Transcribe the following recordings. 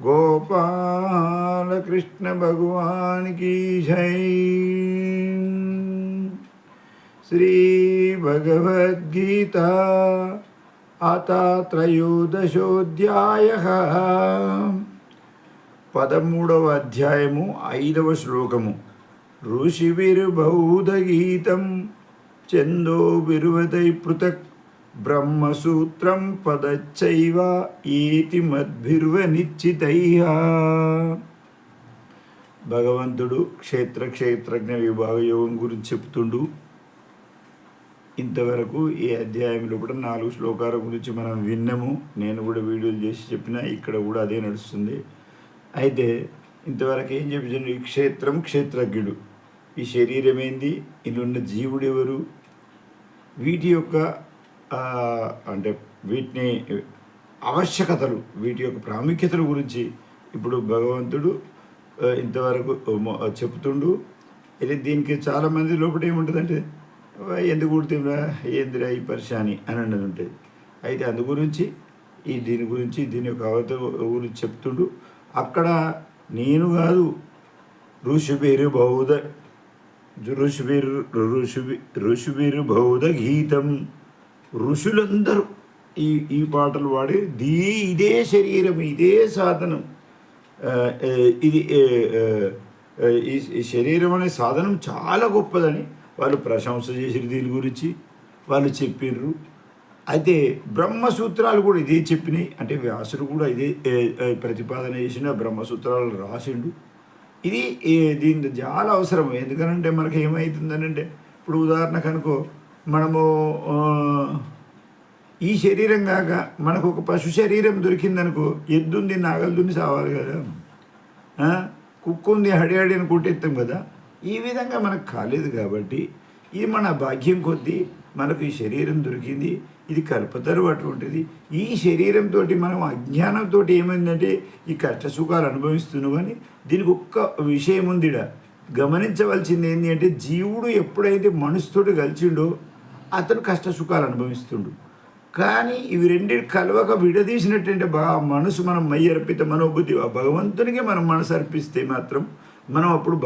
गोपाल कृष्ण भगवान की जय। श्री भगवद्गीता अथ त्रयोदशोऽध्यायः। 13వ అధ్యాయము 5వ శ్లోకము. ఋషిభిర్బహుధగీతం ఛందోభిర్వదై పృథక్ బ్రహ్మసూత్రం పదచ్చైవ ఏతి మద్భిర్వనిశ్చితైః. భగవంతుడు క్షేత్రజ్ఞ విభాగ యోగం గురించి చెప్తుండు. ఇంతవరకు ఈ అధ్యాయంలో కూడా 4 శ్లోకాల గురించి మనం విన్నాము. నేను కూడా వీడియోలు చేసి చెప్పిన, ఇక్కడ కూడా అదే నడుస్తుంది. అయితే ఇంతవరకు ఏం చెప్పించండి? ఈ క్షేత్రజ్ఞుడు, ఈ శరీరం ఏంది, ఇల్లున్న జీవుడు ఎవరు, వీటి యొక్క అంటే వీటిని ఆవశ్యకతలు, వీటి యొక్క ప్రాముఖ్యతల గురించి ఇప్పుడు భగవంతుడు ఇంతవరకు చెప్తుండు. అయితే దీనికి చాలామంది లోపల ఏముంటుందంటే, ఎందుకు కుడుతుందా, ఏందిరా ఈ పరిశాని అని అన్నది ఉంటుంది. అయితే అందు గురించి దీని గురించి దీని యొక్క అవత గురించి చెప్తుండు. అక్కడ నేను కాదు, ఋషిభిరు బౌద్ధ గీతం, ఋషులందరూ ఈ పాటలు పాడి ఇదే శరీరం, ఇదే సాధనం, ఇది ఈ శరీరం అనే సాధనం చాలా గొప్పదని వాళ్ళు ప్రశంస చేసిరు. దీని గురించి వాళ్ళు చెప్పిర్రు. అయితే బ్రహ్మసూత్రాలు కూడా ఇదే చెప్పినాయి. అంటే వ్యాసుడు కూడా ఇదే ప్రతిపాదన చేసిన బ్రహ్మసూత్రాలు రాసిండు. ఇది దీని చాలా అవసరం. ఎందుకనంటే మనకి ఏమవుతుందనంటే, ఇప్పుడు ఉదాహరణకు అనుకో, మనము ఈ శరీరం కాక మనకు ఒక పశు శరీరం దొరికిందనుకో, ఎద్దుంది నాగలుంది సావాలి కదా, కుక్క ఉంది హడి అని కొట్టేస్తాం కదా. ఈ విధంగా మనకు కాలేదు కాబట్టి ఇది మన భాగ్యం కొద్దీ మనకు ఈ శరీరం దొరికింది. ఇది కల్పతరు అటువంటిది. ఈ శరీరంతో మనం అజ్ఞానంతో ఏమైందంటే ఈ కష్ట సుఖాలు అనుభవిస్తున్నాం. కానీ దీనికి ఒక్క విషయం ఉంది, గమనించవలసింది ఏంటి అంటే, జీవుడు ఎప్పుడైతే మనసుతోటి కలిసిండో అతను కష్ట సుఖాలు అనుభవిస్తుండు. కానీ ఇవి రెండింటి కలవక విడదీసినట్టంటే మనసు మనం మయ్యర్పిత మనోబుద్ధి భగవంతునికే మనం మనసు అర్పిస్తే మాత్రం మనం అప్పుడు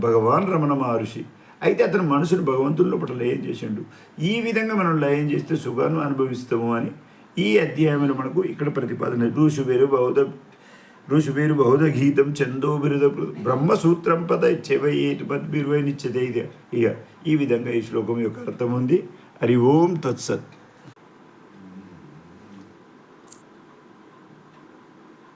భగవాన్ రమణ మహర్షి అయితే అతను మనసును భగవంతుని లోపల లయం చేసిండు. ఈ విధంగా మనం లయం చేస్తే సుఖాన్ని అనుభవిస్తాము అని ఈ అధ్యాయంలో మనకు ఇక్కడ ప్రతిపాదన. ఋషిభిరు బౌద్ధ గీతం ఛందోభిరుద బ్రహ్మసూత్రం పద చెవయేటి మద్భిర్వై నిశ్చితైః. ఇక ఈ విధంగా ఈ శ్లోకం యొక్క అర్థం ఉంది. హరి ఓం తత్సత్.